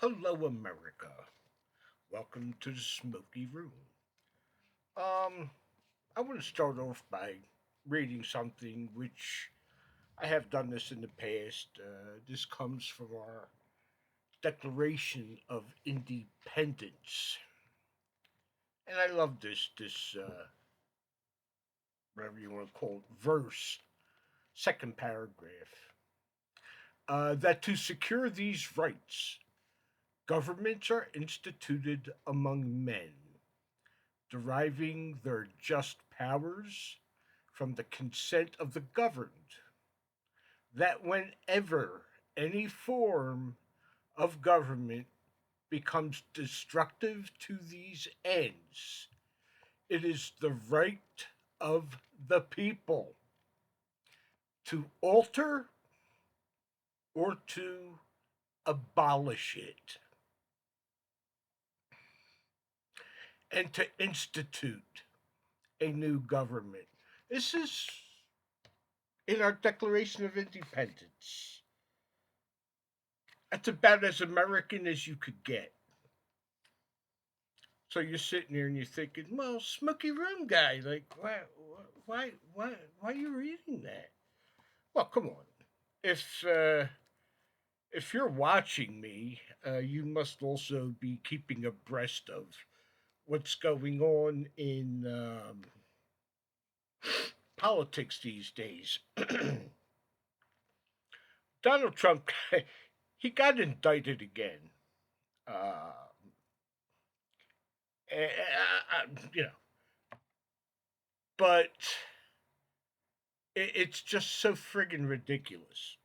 Hello, America. Welcome to the Smoky Room. Um, I want to start off by reading something which I have done this in the past. This comes from our Declaration of Independence, and I love this whatever you want to call it verse, second paragraph. That to secure these rights, governments are instituted among men deriving their just powers from the consent of the governed, that whenever any form of government becomes destructive to these ends, it is the right of the people to alter or to abolish it and to institute a new government. This is in our Declaration of Independence. That's about as American as you could get. So you're sitting there and you're thinking, well, Smoky Room guy, like, why are you reading that? Well, come on. If uh, if you're watching me, you must also be keeping abreast of what's going on in politics these days. Donald Trump, he got indicted again. Uh, you know, but it's just so friggin' ridiculous.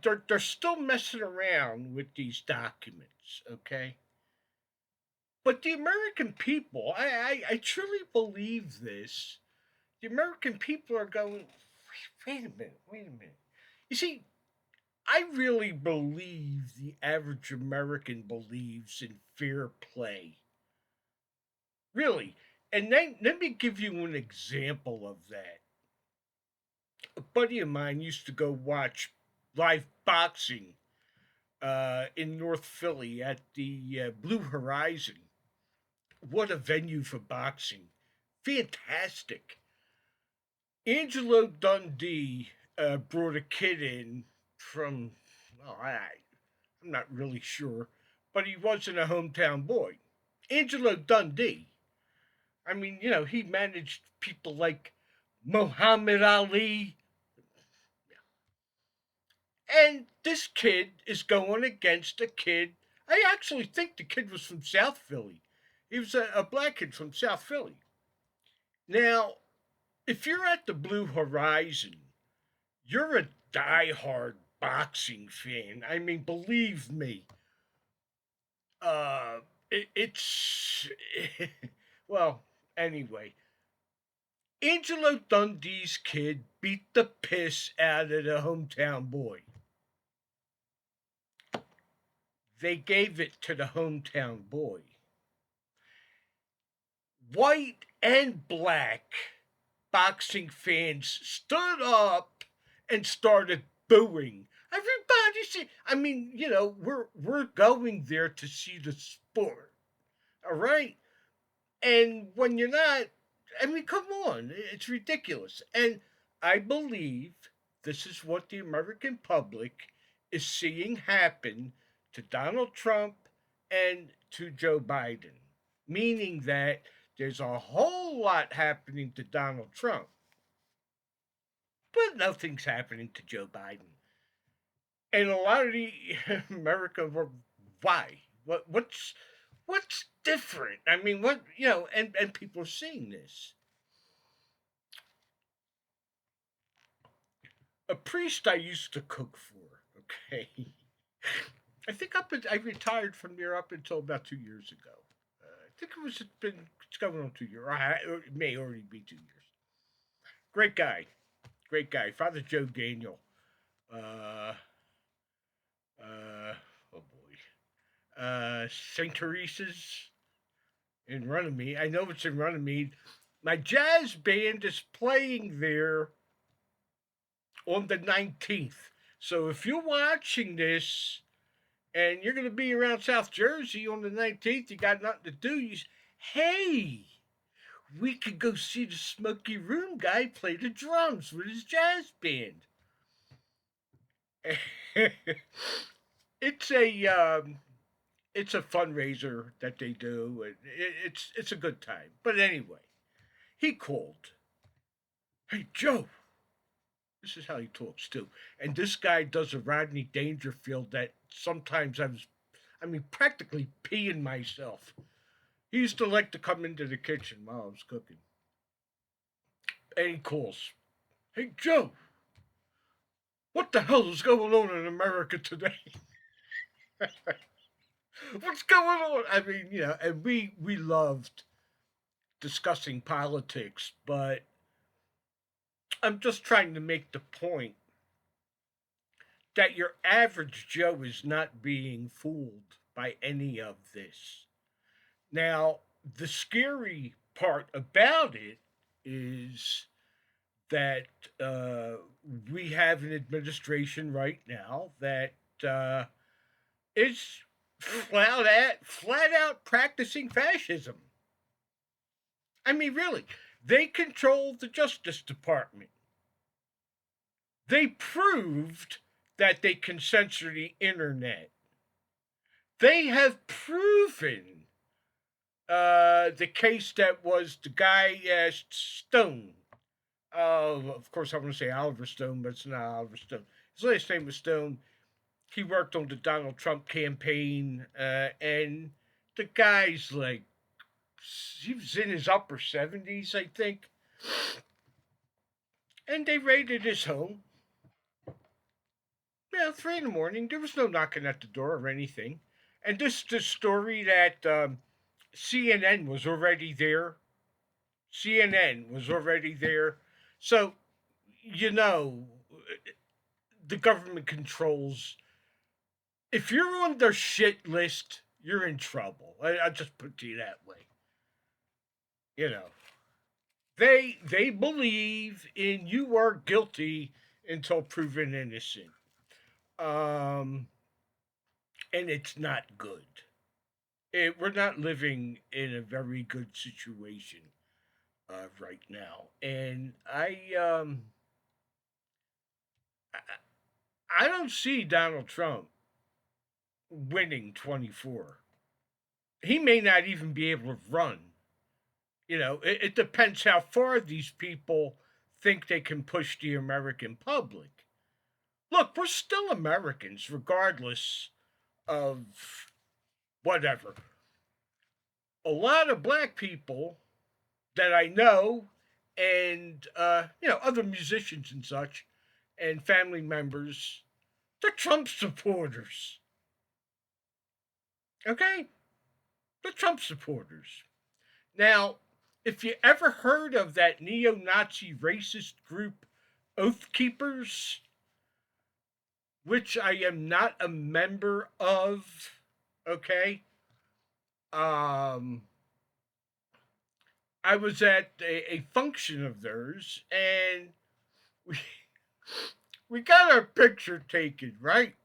They're still messing around with these documents, okay? But the American people, I truly believe this. The American people are going, wait a minute, wait a minute. You see, I really believe the average American believes in fair play. Really. And then let me give you an example of that. A buddy of mine used to go watch live boxing in North Philly at the Blue Horizon. What a venue for boxing! Fantastic. Angelo Dundee brought a kid in from, well, I'm not really sure, but he wasn't a hometown boy. Angelo Dundee. I mean, he managed people like Muhammad Ali. And this kid is going against a kid. I actually think the kid was from South Philly. He was a black kid from South Philly. Now, if you're at the Blue Horizon, you're a diehard boxing fan. I mean, believe me, uh, it's well. Anyway, Angelo Dundee's kid beat the piss out of the hometown boy. They gave it to the hometown boy. White and black boxing fans stood up and started booing. Everybody see, I mean, we're going there to see the sport. All right? And when you're not, I mean, come on, it's ridiculous. And I believe this is what the American public is seeing happen to Donald Trump and to Joe Biden, meaning that there's a whole lot happening to Donald Trump, but nothing's happening to Joe Biden. And a lot of the America were, why? What's different? I mean, and people are seeing this. A priest I used to cook for, okay? I think I retired from there up until about 2 years ago. I think it's going on 2 years. Or it may already be 2 years. Great guy, great guy, Father Joe Daniel. Uh, oh boy, Saint Teresa's in Runnymede. I know it's in Runnymede. My jazz band is playing there on the 19th. So if you're watching this and you're going to be around South Jersey on the 19th, you got nothing to do. Hey, we could go see the Smoky Room guy play the drums with his jazz band. it's a it's a fundraiser that they do, and it's a good time. But anyway, he called. Hey Joe, this is how he talks too. And this guy does a Rodney Dangerfield that sometimes I mean, practically peeing myself. He used to like to come into the kitchen while I was cooking. And he calls, Hey Joe, what the hell is going on in America today? What's going on? I mean, and we loved discussing politics, but I'm just trying to make the point that your average Joe is not being fooled by any of this. Now, the scary part about it is that we have an administration right now that is flat out practicing fascism. I mean, really, they control the Justice Department. They proved that they can censor the internet. They have proven the case that was the guy Stone. Of course, I want to say Oliver Stone, but it's not Oliver Stone. His last name was Stone. He worked on the Donald Trump campaign, and the guy's like, he was in his upper 70s, I think. And they raided his home. 3 in the morning. There was no knocking at the door or anything. And this story that CNN was already there. CNN was already there. So, you know, the government controls. If you're on their shit list, you're in trouble. I just put it to you that way. You know, they believe in you are guilty until proven innocent. Um, and it's not good. We're not living in a very good situation right now, and I don't see Donald Trump winning 24. He may not even be able to run. It depends how far these people think they can push the American public. Look, we're still Americans, regardless of whatever. A lot of black people that I know, and other musicians and such, and family members, they're Trump supporters. Okay, they're Trump supporters. Now, if you ever heard of that neo-Nazi racist group, Oath Keepers, which I am not a member of, okay, um, I was at a function of theirs, and we we got our picture taken, right?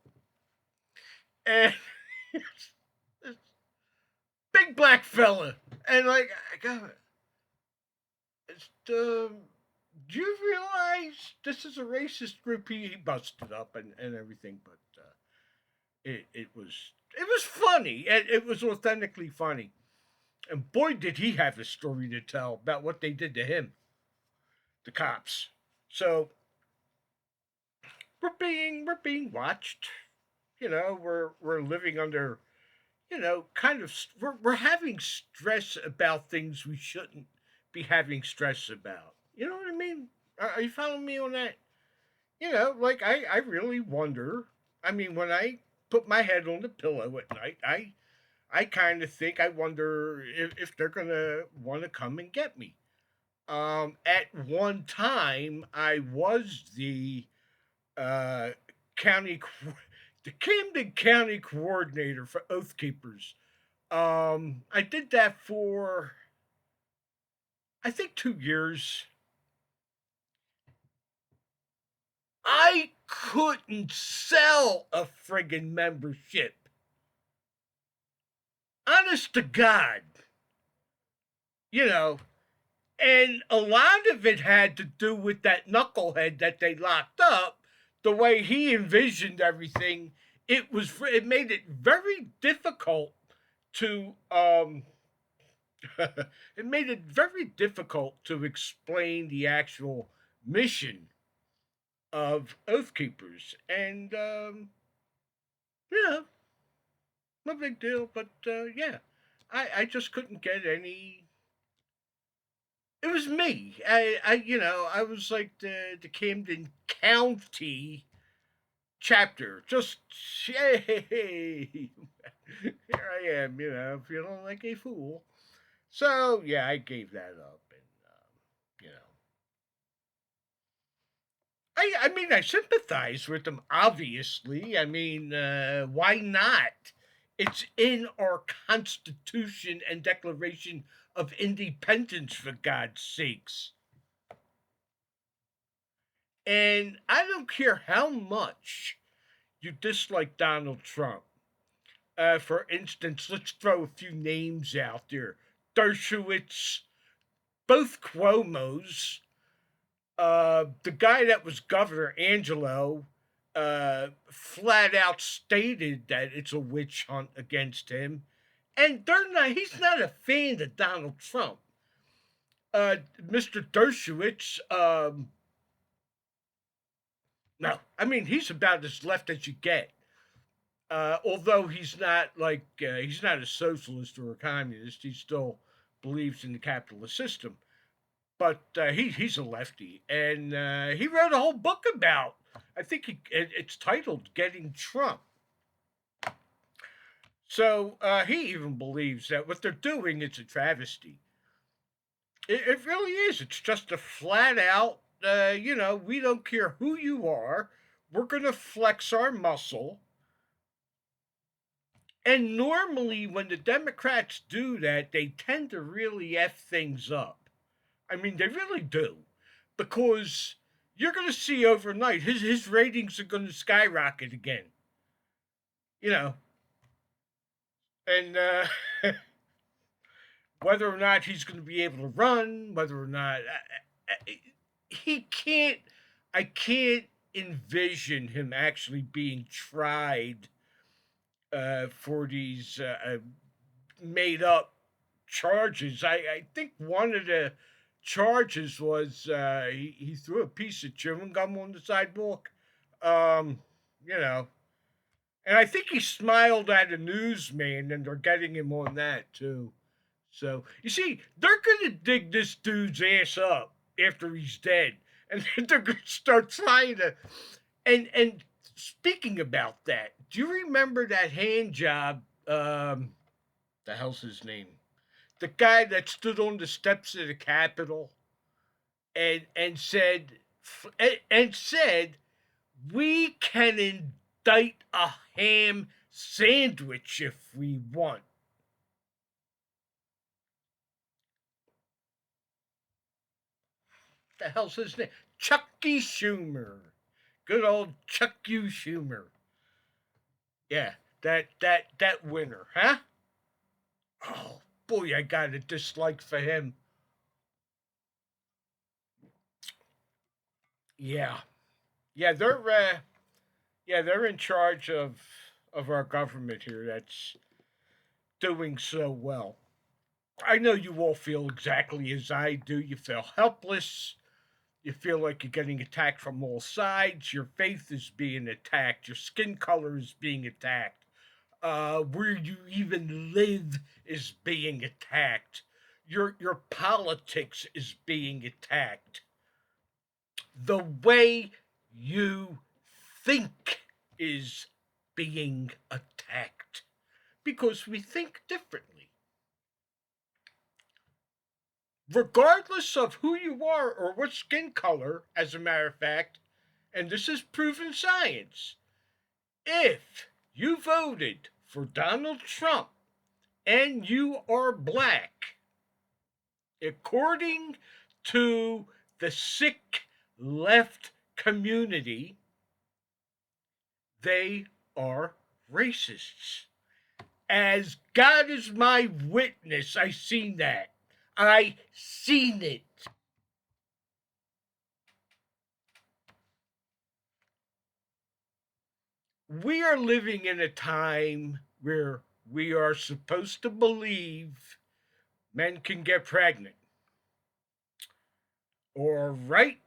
And this big black fella, and like I got it's do you realize this is a racist group? He busted up and everything, but it was funny, and it was authentically funny. And boy, did he have a story to tell about what they did to him, the cops. So we're being watched. We're living under, kind of we're having stress about things we shouldn't be having stress about. You know what I mean? Are you following me on that? Like I really wonder. I mean, when I put my head on the pillow at night, I kind of think, I wonder if they're gonna want to come and get me. At one time, I was uh, county, the Camden County coordinator for Oath Keepers. I did that for, I think, 2 years. I couldn't sell a friggin' membership. honest to God, you know, and a lot of it had to do with that knucklehead that they locked up, the way he envisioned everything. It made it very difficult to it made it very difficult to explain the actual mission of Oath Keepers. And yeah, no big deal. But yeah, I just couldn't get any. It was me. I was like the Camden County chapter. Just hey, here I am. Feeling like a fool. So yeah, I gave that up, and you know, I mean, I sympathize with them. Obviously, I mean, why not? It's in our Constitution and Declaration of Independence, for God's sakes. And I don't care how much you dislike Donald Trump. For instance, let's throw a few names out there: Dershowitz, both Cuomo's, the guy that was governor, Angelo, flat out stated that it's a witch hunt against him, and they're not. He's not a fan of Donald Trump. Mr. Dershowitz, no, I mean he's about as left as you get. Although he's not a socialist or a communist, he still believes in the capitalist system. But he's a lefty, and he wrote a whole book about. I think it's titled "Getting Trump." So he even believes that what they're doing is a travesty. It really is. It's just a flat out. We don't care who you are. We're going to flex our muscle. And normally, when the Democrats do that, they tend to really F things up. I mean, they really do. Because you're going to see overnight his ratings are going to skyrocket again. You know, and whether or not he's going to be able to run, whether or not he can't, I can't envision him actually being tried for these made up charges. I think one of the charges was he threw a piece of chewing gum on the sidewalk. Um, you know, and I think he smiled at a newsman, and they're getting him on that too. So you see, they're gonna dig this dude's ass up after he's dead, and they're gonna start trying to. And speaking about that, do you remember that hand job? The hell's his name? The guy that stood on the steps of the Capitol and said we can indict a ham sandwich if we want. The hell's his name? Chucky Schumer. Good old Chuck U. Schumer. Yeah, that winner, huh? Oh boy, I got a dislike for him. Yeah, yeah, they're in charge of our government here. That's doing so well. I know you all feel exactly as I do. You feel helpless. You feel like you're getting attacked from all sides. Your faith is being attacked. Your skin color is being attacked. Where you even live is being attacked. Your politics is being attacked. The way you think is being attacked because we think differently. Regardless of who you are or what skin color, as a matter of fact, and this is proven science, if you voted for Donald Trump and you are black, according to the sick left community, they are racists. As God is my witness, I seen that. I seen it. We are living in a time where we are supposed to believe men can get pregnant. All right?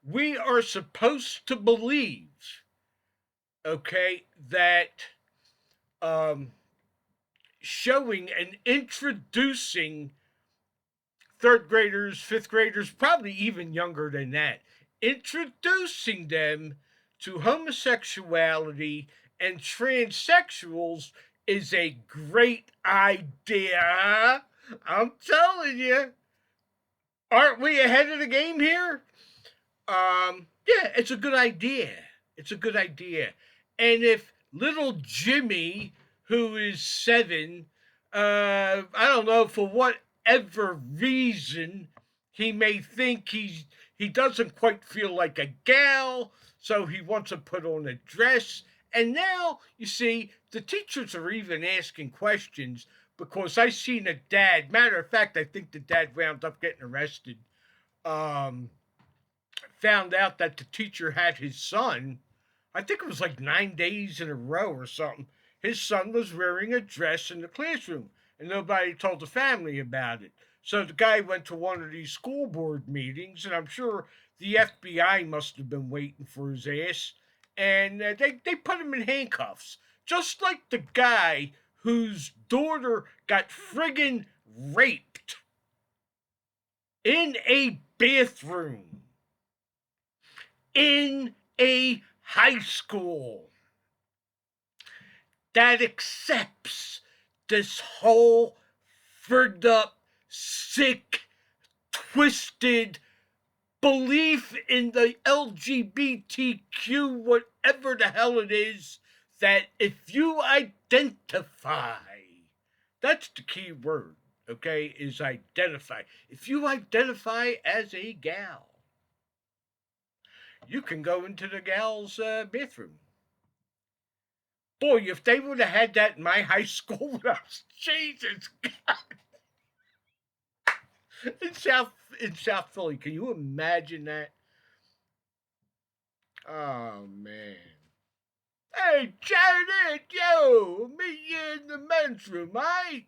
We are supposed to believe, okay, that um, showing and introducing third graders, fifth graders, probably even younger than that, introducing them to homosexuality and transsexuals is a great idea. I'm telling you. Aren't we ahead of the game here? Yeah, it's a good idea. It's a good idea. And if little Jimmy, who is 7, I don't know, for whatever reason, he may think he doesn't quite feel like a gal, so he wants to put on a dress. And now, you see, the teachers are even asking questions because I seen a dad. Matter of fact, I think the dad wound up getting arrested. Um, Found out that the teacher had his son, I think it was like 9 days in a row or something. His son was wearing a dress in the classroom, and nobody told the family about it. So the guy went to one of these school board meetings, and I'm sure the FBI must have been waiting for his ass, and they put him in handcuffs, just like the guy whose daughter got friggin' raped in a bathroom in a high school that accepts this whole frigged up, sick, twisted belief in the LGBTQ, whatever the hell it is, that if you identify, that's the key word, okay, is identify. If you identify as a gal, you can go into the gal's bathroom. Boy, if they would have had that in my high school when I was, Jesus God, in South Philly, can you imagine that? Oh man. Hey, Janet, yo, meet you in the men's room, right?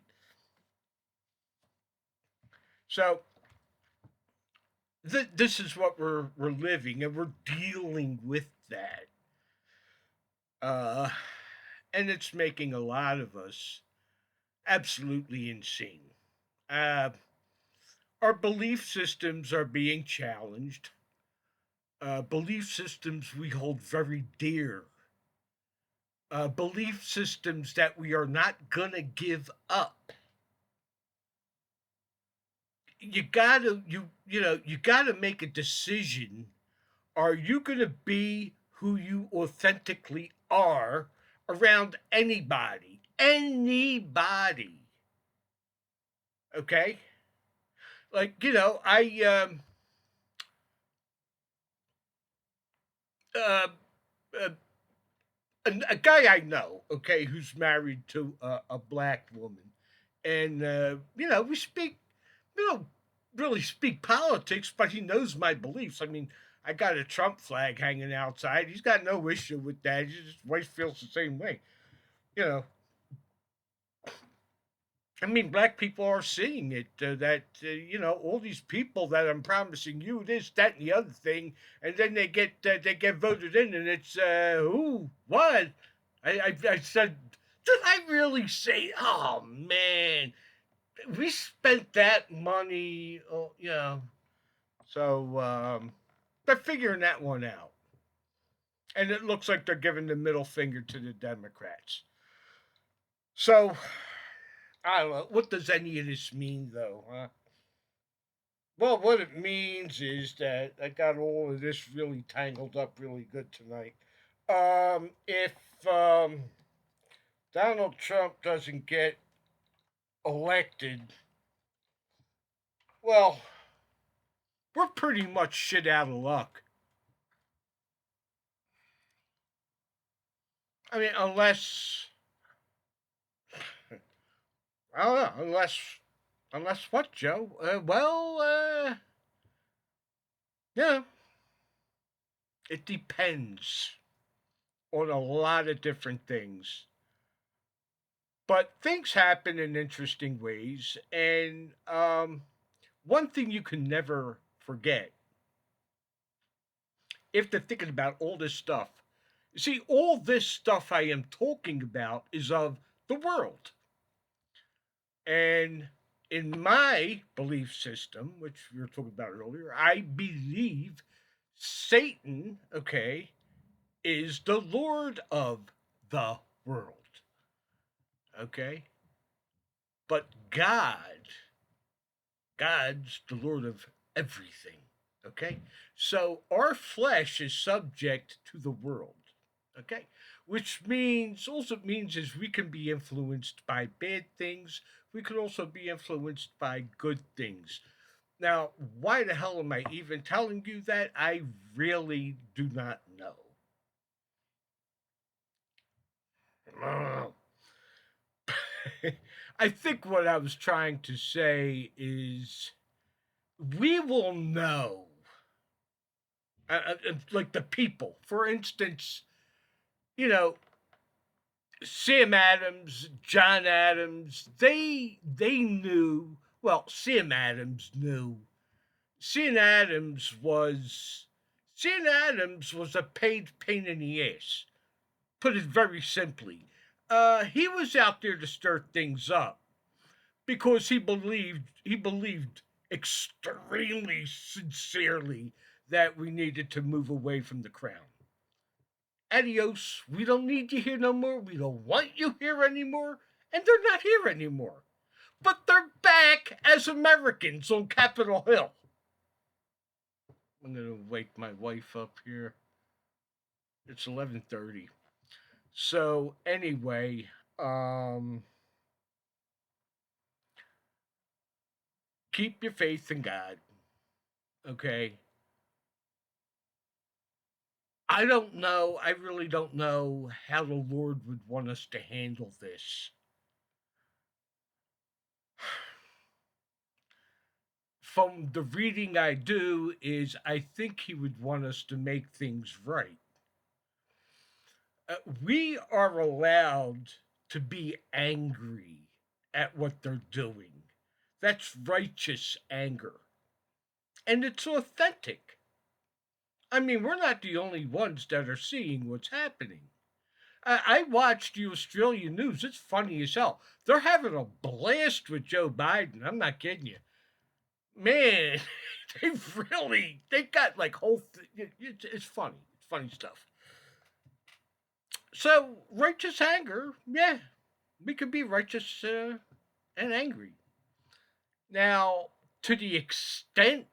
So this is what we're living, and we're dealing with that. Uh, and it's making a lot of us absolutely insane. Uh, our belief systems are being challenged. Belief systems we hold very dear. Belief systems that we are not gonna give up. You gotta make a decision. Are you gonna be who you authentically are around anybody? Anybody. Okay? Like, uh, uh a guy I know, okay, who's married to a black woman, and we speak, we don't really speak politics, but he knows my beliefs. I mean, I got a Trump flag hanging outside. He's got no issue with that. His wife feels the same way. You know, I mean, black people are seeing it. That all these people that I'm promising you this, that, and the other thing, and then they get voted in, and it's who, what? I said, did I really say? Oh man, we spent that money. So they're figuring that one out, and it looks like they're giving the middle finger to the Democrats. So I don't know. What does any of this mean, though? Huh? Well, what it means is that I got all of this really tangled up really good tonight. If Donald Trump doesn't get elected, well, we're pretty much shit out of luck. I mean, unless I don't know, unless what, Joe? Yeah, it depends on a lot of different things. But things happen in interesting ways, and one thing you can never forget, if they're thinking about all this stuff, see, all this stuff I am talking about is of the world. And in my belief system, which we were talking about earlier, I believe Satan, okay, is the Lord of the world, okay? But God's the Lord of everything, okay? So our flesh is subject to the world, okay? Which means, also means is we can be influenced by bad things. We could also be influenced by good things. Now, why the hell am I even telling you that? I really do not know. I think what I was trying to say is we will know, like the people. For instance, you know, Sam Adams, John Adams, they knew. Well, Sam Adams knew. Sam Adams was Sam Adams was a pain in the ass. Put it very simply. He was out there to stir things up because he believed extremely sincerely that we needed to move away from the crown. Adios, we don't need you here no more. We don't want you here anymore. And they're not here anymore. But they're back as Americans on Capitol Hill. I'm going to wake my wife up here. It's 11:30. So anyway, keep your faith in God, okay? I don't know. I really don't know how the Lord would want us to handle this. From the reading I do, is I think he would want us to make things right. We are allowed to be angry at what they're doing. That's righteous anger, and it's authentic. I mean, we're not the only ones that are seeing what's happening. I watched the Australian news. It's funny as hell. They're having a blast with Joe Biden. I'm not kidding you. Man, they got like it's funny. It's funny stuff. So, righteous anger, yeah, we could be righteous and angry. Now, to the extent,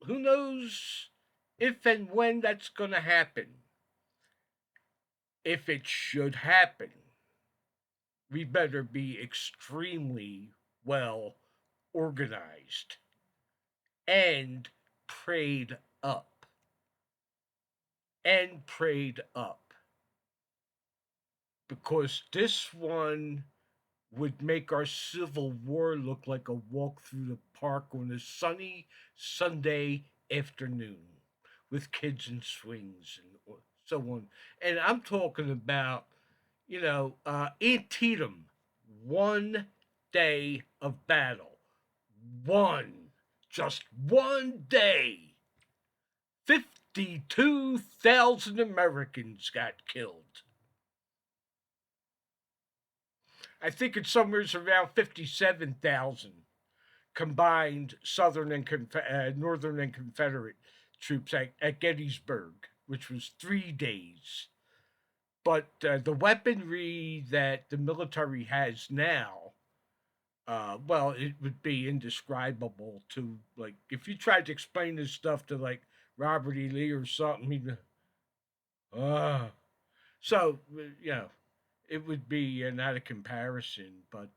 who knows if and when that's going to happen. If it should happen, we better be extremely well organized and prayed up. And prayed up. Because this one would make our Civil War look like a walk through the park on a sunny Sunday afternoon with kids and swings and so on. And I'm talking about, Antietam, 1 day of battle. One, just 1 day. 52,000 Americans got killed. I think it's somewhere around 57,000 combined Southern and Northern and Confederate troops at Gettysburg, which was 3 days. But the weaponry that the military has now, well, it would be indescribable to, like, if you tried to explain this stuff to, like, Robert E. Lee or something, he'd, uh. So, it would be not a comparison, but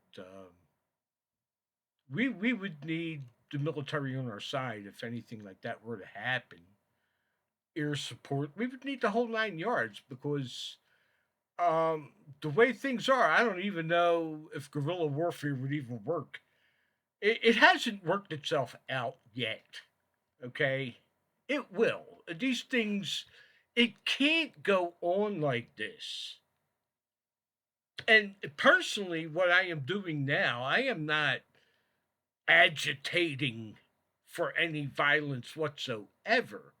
we would need the military on our side if anything like that were to happen. Air support, we would need the whole 9 yards because Um, the way things are, I don't even know if guerrilla warfare would even work. It hasn't worked itself out yet. Okay, it will. These things, it can't go on like this. And personally, what I am doing now, I am not agitating for any violence whatsoever.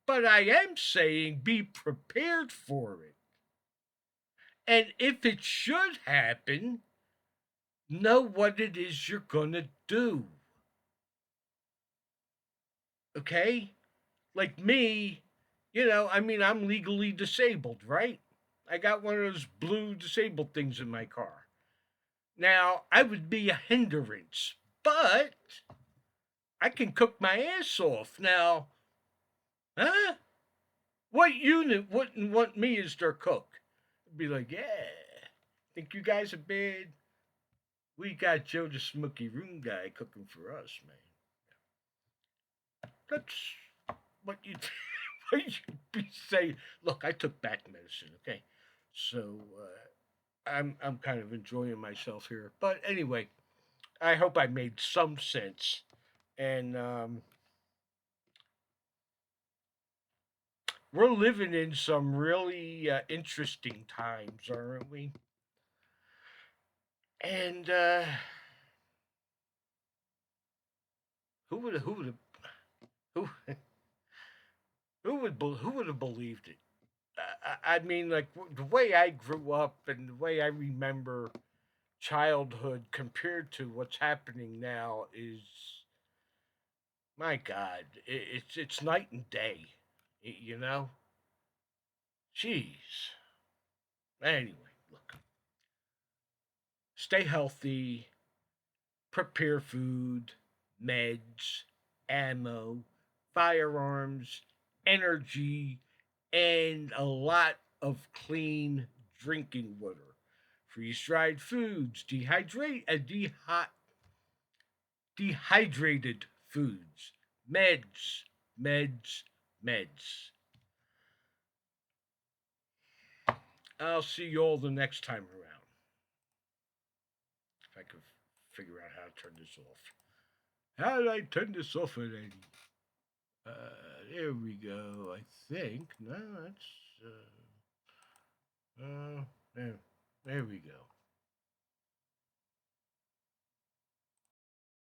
But I am saying be prepared for it. And if it should happen, know what it is you're going to do. Okay? Like me, I mean, I'm legally disabled, right? I got one of those blue disabled things in my car. Now, I would be a hindrance, but I can cook my ass off. Now, huh? What unit wouldn't want me as their cook? Be like, yeah, think you guys are bad? We got Joe the Smoky Room guy cooking for us, man. That's what you what you be saying. Look, I took back medicine, okay, so I'm kind of enjoying myself here. But anyway, I hope I made some sense. And we're living in some really interesting times, aren't we? And who would have who who would have believed it? I mean, like the way I grew up and the way I remember childhood compared to what's happening now is, my God, it's night and day. You know, jeez. Anyway, look, stay healthy, prepare food, meds, ammo, firearms, energy, and a lot of clean drinking water. Freeze dried foods, dehydrated foods, meds, meds, meds. I'll see you all the next time around. If I could figure out how to turn this off. How did I turn this off already? There we go. I think. No, that's. There we go.